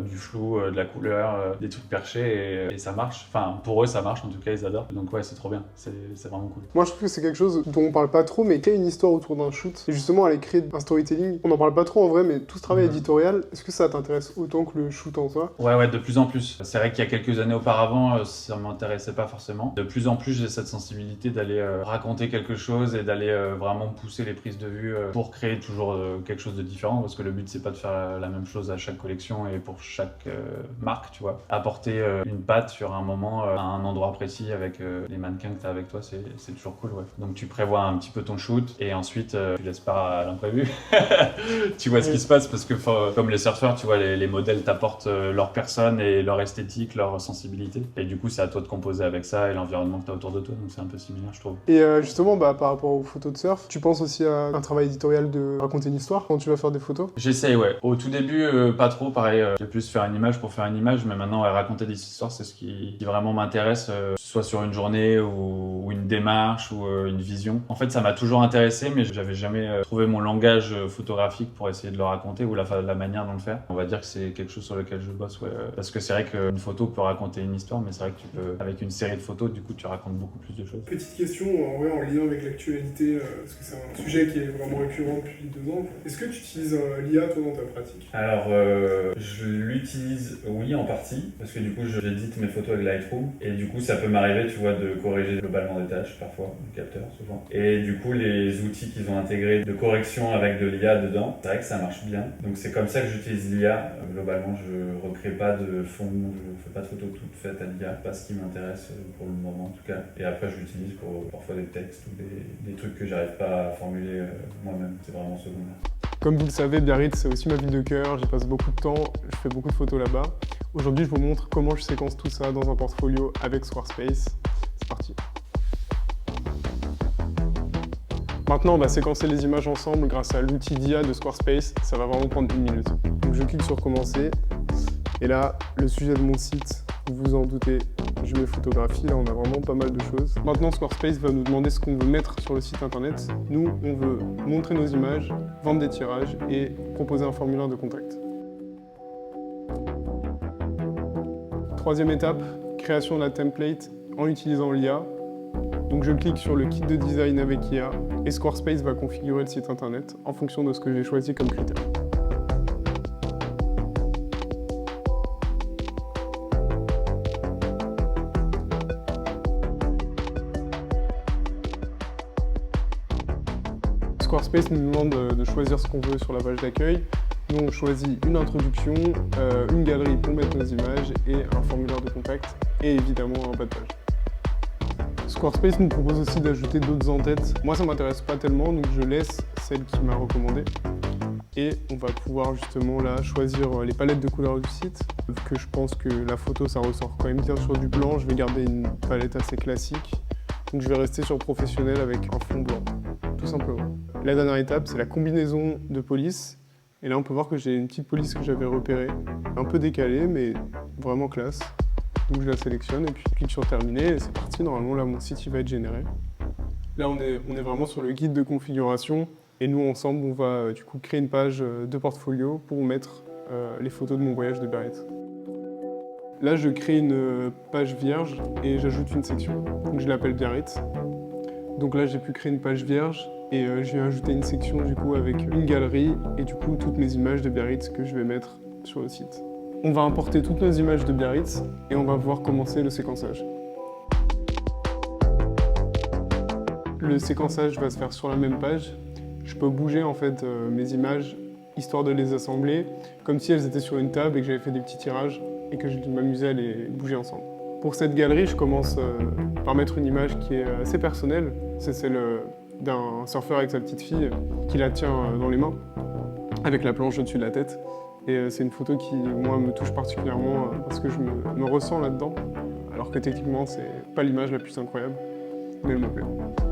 du flou, de la couleur, des trucs perchés, et ça marche. Enfin, pour eux ça marche, en tout cas ils adorent. Donc ouais, c'est trop bien, c'est vraiment cool. Moi je trouve que c'est quelque chose dont on parle pas trop, mais qu'il y a une histoire autour d'un shoot. Et justement, aller créer un storytelling, on en parle pas trop en vrai, mais tout ce travail éditorial, est-ce que ça t'intéresse autant que le shoot en soi? Ouais, de plus en plus. C'est vrai qu'il y a quelques années auparavant, ça m'intéressait pas forcément. De plus en plus, j'ai cette sensibilité d'aller raconter quelque chose et d'aller vraiment pousser les prises de vue pour créer toujours quelque chose de différent, parce que le but c'est pas de faire la même chose à chaque collection et pour chaque marque, tu vois. Apporter une patte sur un moment à un endroit précis avec les mannequins que t'as avec toi, c'est toujours cool, ouais. Donc tu prévois un petit peu ton shoot et ensuite tu laisses pas à l'imprévu. Tu vois ce qui se passe, parce que comme les surfeurs, tu vois, les modèles t'apportent leur personne et leur esthétique, leur sensibilité, et du coup c'est à toi de composer avec ça et l'environnement que t'as autour de toi, donc c'est un peu similaire, je trouve. Et justement, par rapport aux photos de surf, tu penses aussi à un travail éditorial de raconter une histoire quand tu vas faire des photos? J'essaye, ouais. Au tout début, pas trop, pareil, j'ai plus faire une image pour faire une image, mais maintenant raconter des histoires, c'est ce qui vraiment m'intéresse, que ce soit sur une journée ou une démarche ou une vision. En fait, ça m'a toujours intéressé, mais j'avais jamais trouvé mon langage photographique pour essayer de le raconter, ou la manière dont le faire. On va dire que c'est quelque chose sur lequel je bosse, ouais. Parce que c'est vrai qu'une photo peut raconter une histoire, mais c'est vrai que tu peux, avec une série de photos, du coup, tu racontes beaucoup plus de choses. Petite question, en lien avec l'actualité, parce que c'est un sujet qui est vraiment récurrent depuis 2 ans. Est-ce que tu utilises l'IA, toi, dans ta pratique? Alors, je l'utilise, oui, en partie, parce que du coup, j'édite mes photos avec Lightroom, et du coup, ça peut m'arriver, tu vois, de corriger globalement des tâches, parfois, du capteur, souvent. Et du coup, les outils qu'ils ont intégrés de correction avec de l'IA dedans, c'est vrai que ça marche bien. Donc, c'est comme ça que j'utilise l'IA. Globalement, je recrée pas de fond, je fais pas de photos toutes faites à l'IA, pas ce qui m'intéresse pour le moment, en tout cas. Et après, je l'utilise pour parfois des textes ou des trucs que j'arrive pas à formuler moi-même. C'est vraiment secondaire. Comme vous le savez, Biarritz, c'est aussi ma ville de cœur, j'y passe beaucoup de temps, je fais beaucoup de photos là-bas. Aujourd'hui, je vous montre comment je séquence tout ça dans un portfolio avec Squarespace. C'est parti. Maintenant, on va séquencer les images ensemble grâce à l'outil d'IA de Squarespace. Ça va vraiment prendre 1 minute. Donc je clique sur commencer. Et là, le sujet de mon site, vous vous en doutez, je mets photographie. Là, on a vraiment pas mal de choses. Maintenant, Squarespace va nous demander ce qu'on veut mettre sur le site internet. Nous, on veut montrer nos images, vendre des tirages et proposer un formulaire de contact. Troisième étape, création de la template en utilisant l'IA. Donc je clique sur le kit de design avec IA et Squarespace va configurer le site internet en fonction de ce que j'ai choisi comme critère. Squarespace nous demande de choisir ce qu'on veut sur la page d'accueil. Nous, on choisit une introduction, une galerie pour mettre nos images et un formulaire de contact et évidemment un bas de page. Squarespace nous propose aussi d'ajouter d'autres en-têtes. Moi, ça m'intéresse pas tellement, donc je laisse celle qui m'a recommandée. Et on va pouvoir justement là choisir les palettes de couleurs du site. Vu que je pense que la photo, ça ressort quand même bien sur du blanc, je vais garder une palette assez classique. Donc je vais rester sur professionnel avec un fond blanc, tout simplement. La dernière étape, c'est la combinaison de police. Et là, on peut voir que j'ai une petite police que j'avais repérée, un peu décalée, mais vraiment classe. Donc je la sélectionne et puis je clique sur terminer et c'est parti. Normalement, là, mon site il va être généré. Là, on est vraiment sur le guide de configuration. Et nous, ensemble, on va du coup créer une page de portfolio pour mettre les photos de mon voyage de Biarritz. Là, je crée une page vierge et j'ajoute une section. Donc je l'appelle Biarritz. Donc là, j'ai pu créer une page vierge et je vais ajouter une section du coup avec une galerie et du coup toutes mes images de Biarritz que je vais mettre sur le site. On va importer toutes nos images de Biarritz et on va pouvoir commencer le séquençage. Le séquençage va se faire sur la même page. Je peux bouger en fait mes images histoire de les assembler comme si elles étaient sur une table et que j'avais fait des petits tirages et que je m'amusais à les bouger ensemble. Pour cette galerie, je commence par mettre une image qui est assez personnelle. C'est celle d'un surfeur avec sa petite fille qui la tient dans les mains avec la planche au-dessus de la tête. Et c'est une photo qui, moi, me touche particulièrement parce que je me ressens là-dedans. Alors que techniquement, c'est pas l'image la plus incroyable, mais elle me plaît.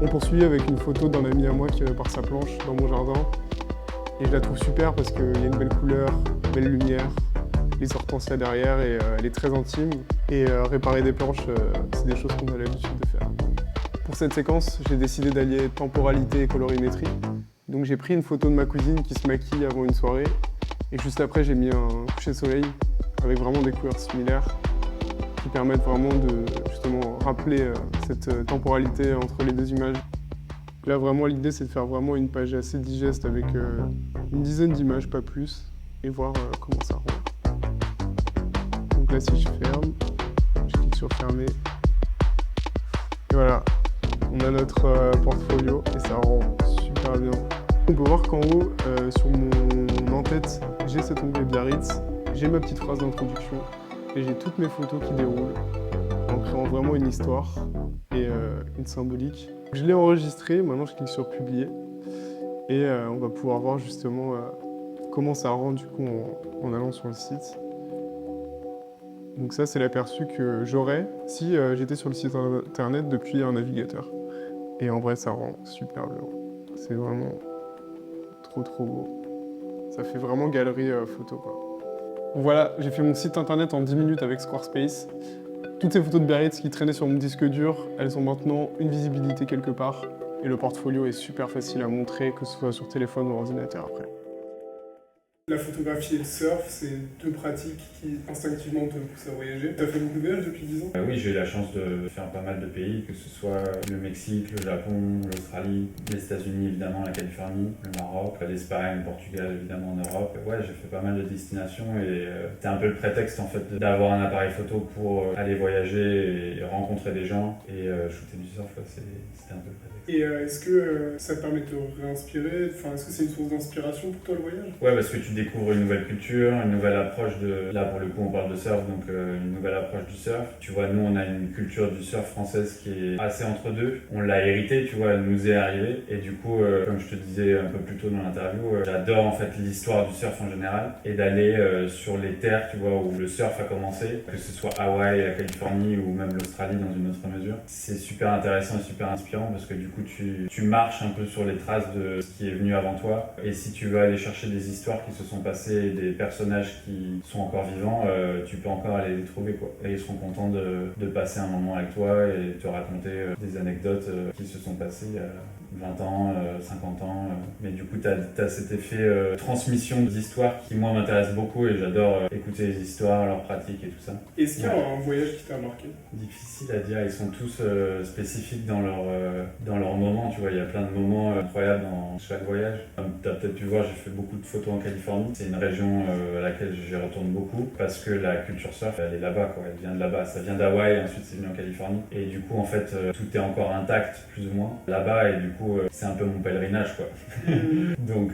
On poursuit avec une photo d'un ami à moi qui répare sa planche dans mon jardin. Et je la trouve super parce qu'il y a une belle couleur, une belle lumière, les hortensias derrière et elle est très intime. Et réparer des planches, c'est des choses qu'on a l'habitude de faire. Pour cette séquence, j'ai décidé d'allier temporalité et colorimétrie. Donc j'ai pris une photo de ma cousine qui se maquille avant une soirée. Et juste après, j'ai mis un coucher de soleil avec vraiment des couleurs similaires qui permettent vraiment de justement rappeler cette temporalité entre les deux images. Là, vraiment, l'idée, c'est de faire vraiment une page assez digeste avec une dizaine d'images, pas plus, et voir comment ça rend. Donc là, si je ferme, je clique sur fermer. Et voilà, on a notre portfolio et ça rend super bien. On peut voir qu'en haut, sur mon en-tête, j'ai cet onglet Biarritz, j'ai ma petite phrase d'introduction et j'ai toutes mes photos qui déroulent en créant vraiment une histoire et une symbolique. Je l'ai enregistré, maintenant je clique sur publier et on va pouvoir voir justement comment ça rend du coup en allant sur le site. Donc ça, c'est l'aperçu que j'aurais si j'étais sur le site internet depuis un navigateur. Et en vrai, ça rend super bien. C'est vraiment trop beau. Ça fait vraiment galerie photo, quoi. Voilà, j'ai fait mon site internet en 10 minutes avec Squarespace. Toutes ces photos de Biarritz qui traînaient sur mon disque dur, elles ont maintenant une visibilité quelque part. Et le portfolio est super facile à montrer, que ce soit sur téléphone ou ordinateur après. La photographie et le surf, c'est deux pratiques qui instinctivement te poussent à voyager. Tu as fait beaucoup de voyages depuis 10 ans? Oui, j'ai eu la chance de faire pas mal de pays, que ce soit le Mexique, le Japon, l'Australie, les États-Unis évidemment, la Californie, le Maroc, l'Espagne, le Portugal évidemment en Europe. Ouais, j'ai fait pas mal de destinations et c'était un peu le prétexte en fait d'avoir un appareil photo pour aller voyager et rencontrer des gens et shooter du surf. C'était un peu le prétexte. Et est-ce que ça te permet de te réinspirer? Enfin, est-ce que c'est une source d'inspiration pour toi le voyage? Ouais, parce que tu découvres une nouvelle culture, une nouvelle approche de... Là, pour le coup, on parle de surf, donc une nouvelle approche du surf. Tu vois, nous, on a une culture du surf française qui est assez entre deux. On l'a héritée, tu vois, elle nous est arrivée. Et du coup, comme je te disais un peu plus tôt dans l'interview, j'adore en fait l'histoire du surf en général et d'aller sur les terres, tu vois, où le surf a commencé, que ce soit Hawaï, la Californie ou même l'Australie dans une autre mesure. C'est super intéressant et super inspirant parce que du coup, tu marches un peu sur les traces de ce qui est venu avant toi. Et si tu veux aller chercher des histoires qui se sont passées, des personnages qui sont encore vivants, tu peux encore aller les trouver, quoi. Et ils seront contents de passer un moment avec toi et te raconter des anecdotes qui se sont passées il y a 20 ans, 50 ans. Mais du coup, tu as cet effet transmission d'histoires qui, moi, m'intéresse beaucoup et j'adore écouter les histoires, leurs pratiques et tout ça. Est-ce qu'il y a un voyage qui t'a marqué? Difficile à dire, ils sont tous spécifiques dans leur moment, tu vois, il y a plein de moments incroyables dans chaque voyage. Comme tu as peut-être pu voir, j'ai fait beaucoup de photos en Californie. C'est une région à laquelle je retourne beaucoup parce que la culture surf, elle est là-bas, quoi. Elle vient de là-bas. Ça vient d'Hawaï, ensuite c'est venu en Californie. Et du coup, en fait, tout est encore intact, plus ou moins, là-bas. Et du coup, c'est un peu mon pèlerinage, quoi. Donc,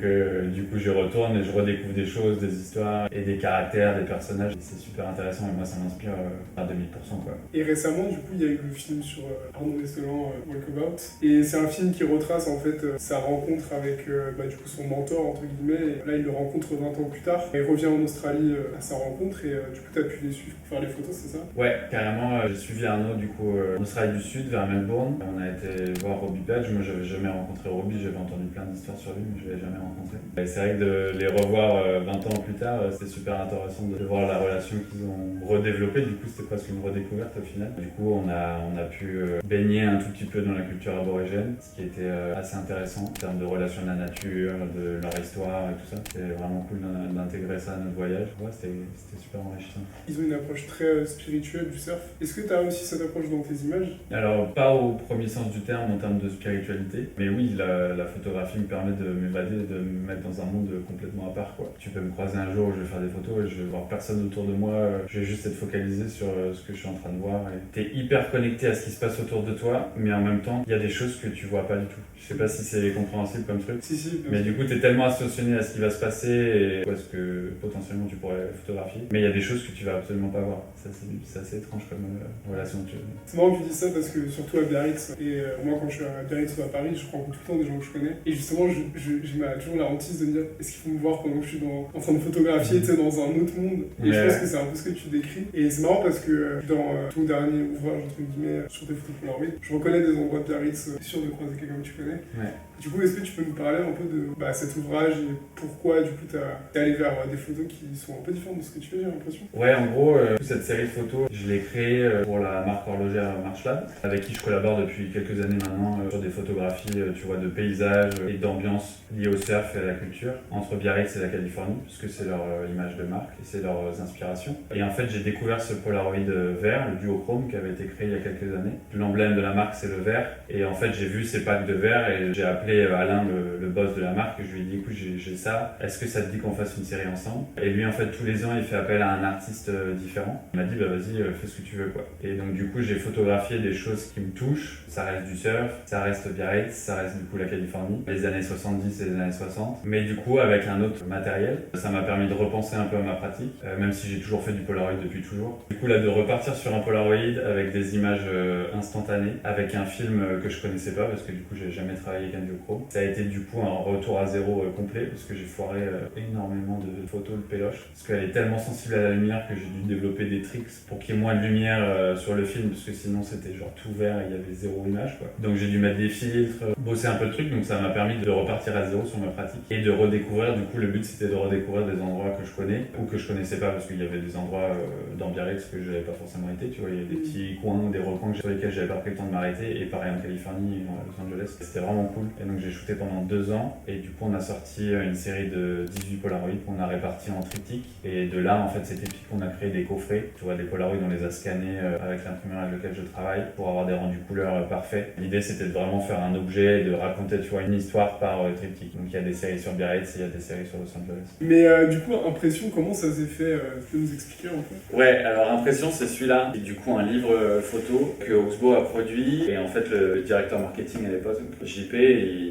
du coup, j'y retourne et je redécouvre des choses, des histoires et des caractères, des personnages. Et c'est super intéressant et moi, ça m'inspire à 2000%, quoi. Et récemment, du coup, il y a eu le film sur Arnaud Messelan, Walkabout. Et c'est un film qui retrace en fait sa rencontre avec du coup, son mentor, entre guillemets. Et là, il le rencontre 20 ans plus tard. Il revient en Australie à sa rencontre et du coup, tu as pu les suivre pour faire les photos, c'est ça? Ouais, carrément. J'ai suivi Arnaud du coup en Australie du Sud, vers Melbourne. On a été voir Robbie Page. Moi, j'avais jamais rencontré Robbie. J'avais entendu plein d'histoires sur lui, mais je l'avais jamais rencontré. Et c'est vrai que de les revoir 20 ans plus tard, c'était super intéressant de voir la relation qu'ils ont redéveloppée. Du coup, c'était presque une redécouverte au final. Du coup, on a pu baigner un tout petit peu dans la culture aborigène, ce qui était assez intéressant en termes de relation à la nature, de leur histoire et tout ça. C'était vraiment cool d'intégrer ça à notre voyage. Ouais, c'était super enrichissant. Ils ont une approche très spirituelle du surf. Est-ce que tu as aussi cette approche dans tes images? Alors, pas au premier sens du terme en termes de spiritualité, mais oui, la photographie me permet de m'évader, de me mettre dans un monde complètement à part, quoi. Tu peux me croiser un jour où je vais faire des photos et je vais voir personne autour de moi, je vais juste être focalisé sur ce que je suis en train de voir. Tu es hyper connecté à ce qui se passe autour de toi, mais en même temps, il y a des choses que tu vois pas du tout. Je sais pas si c'est compréhensible comme truc, si, mais du coup, tu es tellement associé à ce qui va se passer et à ce que potentiellement tu pourrais photographier, mais il y a des choses que tu vas absolument pas voir. Ça, c'est assez étrange comme relation. C'est marrant que tu dis ça parce que surtout à Biarritz, et moi quand je suis à Biarritz ou à Paris, je rencontre tout le temps des gens que je connais. Et justement, j'ai toujours la hantise de me dire est-ce qu'ils vont me voir pendant que je suis en train de photographier dans un autre monde. Et je pense que c'est un peu ce que tu décris. Et c'est marrant parce que dans ton dernier ouvrage, entre guillemets, sur tes photos Polaroid, je reconnais des endroits de Biarritz, sûr de croiser quelqu'un que tu connais. Ouais. Du coup, est-ce que tu peux nous parler un peu de cet ouvrage et pourquoi du coup t'es allé vers des photos qui sont un peu différentes de ce que tu fais, j'ai l'impression? Ouais, en gros, cette série de photos, je l'ai créée pour la marque horlogère Marchlab, avec qui je collabore depuis quelques années maintenant sur des photographies, tu vois, de paysages et d'ambiance liées au surf et à la culture, entre Biarritz et la Californie, puisque c'est leur image de marque et c'est leurs inspirations. Et en fait, j'ai découvert ce Polaroid vert, le duochrome, qui avait été créé il y a quelques années. L'emblème de la marque, c'est le vert. Et en fait, j'ai vu ces packs de verre et j'ai appelé Alain, le boss de la marque, et je lui ai dit écoute, j'ai ça, est-ce que ça te dit qu'on fasse une série ensemble? Et lui, en fait, tous les ans, il fait appel à un artiste différent. Il m'a dit vas-y, fais ce que tu veux, quoi. Et donc, du coup, j'ai photographié des choses qui me touchent. Ça reste du surf, ça reste Biarritz, ça reste du coup la Californie, les années 70 et les années 60. Mais du coup, avec un autre matériel, ça m'a permis de repenser un peu à ma pratique, même si j'ai toujours fait du Polaroid depuis toujours. Du coup, là, de repartir sur un Polaroid avec des images instantanées, avec un film que je connaissais pas, parce que du coup, j'ai jamais travaillé avec un duochrome. Ça a été du coup un retour à zéro complet, parce que j'ai foiré énormément de photos de péloche, parce qu'elle est tellement sensible à la lumière que j'ai dû développer des tricks pour qu'il y ait moins de lumière sur le film, parce que sinon c'était genre tout vert et il y avait zéro image, quoi. Donc j'ai dû mettre des filtres, bosser un peu de trucs, donc ça m'a permis de repartir à zéro sur ma pratique et de redécouvrir. Du coup, le but c'était de redécouvrir des endroits que je connais ou que je connaissais pas, parce qu'il y avait des endroits dans Biarritz que j'avais pas forcément été, tu vois, il y a des petits coins, des recoins sur lesquels j'avais pas pris le temps de m'arrêter, et pareil en Californie et à Los Angeles. C'était vraiment cool. Et donc j'ai shooté pendant 2 ans, et du coup on a sorti une série de 18 Polaroid qu'on a répartis en triptyque, et de là en fait c'était puis qu'on a créé des coffrets, tu vois, des Polaroid, on les a scannés avec l'imprimeur avec lequel je travaille pour avoir des rendus couleurs parfaits. L'idée c'était de vraiment faire un objet et de raconter, tu vois, une histoire par triptyque. Donc il y a des séries sur Biarritz et il y a des séries sur Los Angeles. Mais du coup, Impression, comment ça s'est fait? Tu peux nous expliquer un peu? Ouais, alors Impression, c'est celui-là. C'est du coup un livre photo que Oxbow a produit, et en fait le directeur marketing à l'époque, JP,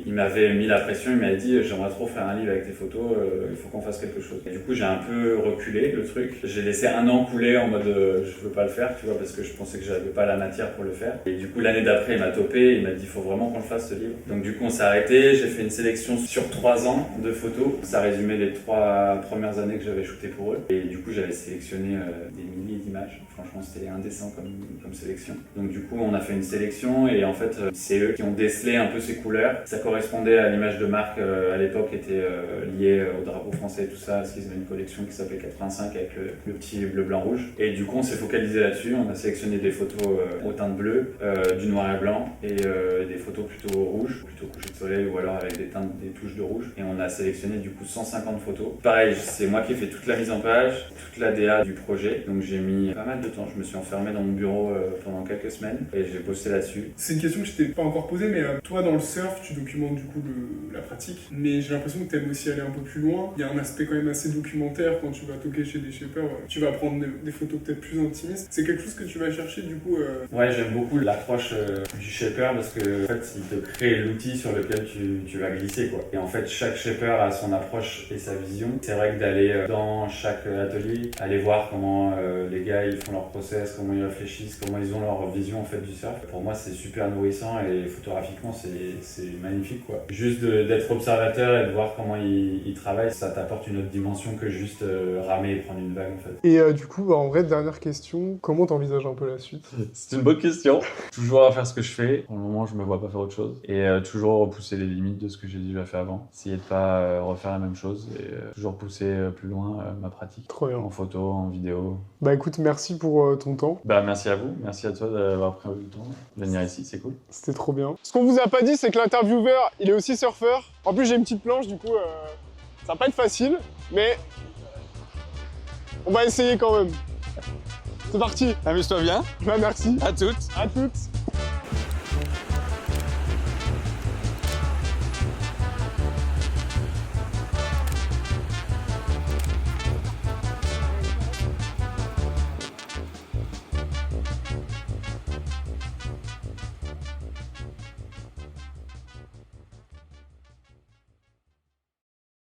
il m'avait mis la pression, il m'a dit j'aimerais trop faire un livre avec tes photos, il faut qu'on fasse quelque chose. Et du coup j'ai un peu reculé le truc, j'ai laissé 1 an couler en mode je veux pas le faire, tu vois, parce que je pensais que j'avais pas la matière pour le faire. Et du coup l'année d'après il m'a topé, il m'a dit il faut vraiment qu'on le fasse ce livre. Donc du coup on s'est arrêté, j'ai fait une sélection sur 3 ans de photos, ça résumait les 3 premières années que j'avais shooté pour eux. Et du coup j'avais sélectionné des milliers d'images, franchement c'était indécent comme sélection. Donc du coup on a fait une sélection, et en fait c'est eux qui ont décelé un peu ces couleurs. Ça correspondait à l'image de marque à l'époque, était liée au drapeau français et tout ça, parce qu'ils avaient une collection qui s'appelait 85 avec le petit bleu blanc rouge. Et du coup on s'est focalisé là-dessus, on a sélectionné des photos au teint de bleu, du noir et blanc, et des photos plutôt rouges, plutôt coucher de soleil, ou alors avec des touches de rouge. Et on a sélectionné du coup 150 photos. Pareil, c'est moi qui ai fait toute la mise en page, toute la DA du projet, donc j'ai mis pas mal de temps. Je me suis enfermé dans mon bureau pendant quelques semaines et j'ai bossé là-dessus. C'est une question que je t'ai pas encore posée, mais toi dans le surf, tu documentes du coup la pratique, mais j'ai l'impression que tu aimes aussi aller un peu plus loin. Il y a un aspect quand même assez documentaire quand tu vas toquer chez des shapers, tu vas prendre des photos peut-être plus intimistes. C'est quelque chose que tu vas chercher du coup Ouais, j'aime beaucoup l'approche du shaper, parce que en fait il te crée l'outil sur lequel tu vas glisser, quoi. Et en fait chaque shaper a son approche et sa vision. C'est vrai que d'aller dans chaque atelier, aller voir comment les gars ils font leur process, comment ils réfléchissent, comment ils ont leur vision en fait du surf, pour moi c'est super nourrissant, et photographiquement c'est magnifique, quoi. Juste d'être observateur et de voir comment ils travaillent, ça t'apporte une autre dimension que juste ramer et prendre une vague en fait. Et du coup, en vrai, dernière question, comment t'envisages un peu la suite? C'est une bonne question. Toujours à faire ce que je fais. Pour le moment, je me vois pas faire autre chose. Et toujours repousser les limites de ce que j'ai déjà fait avant. Essayer de pas refaire la même chose, et toujours pousser plus loin ma pratique. Trop bien. En photo, en vidéo. Bah écoute, merci pour ton temps. Bah merci à vous. Merci à toi d'avoir pris le temps de venir ici. C'est cool. C'était trop bien. Ce qu'on vous a pas dit, c'est que l'intervieweur, il est aussi surfeur. En plus, j'ai une petite planche, du coup, ça va pas être facile, mais on va essayer quand même. C'est parti. Amuse-toi bien. Bah merci. À toutes. À toutes.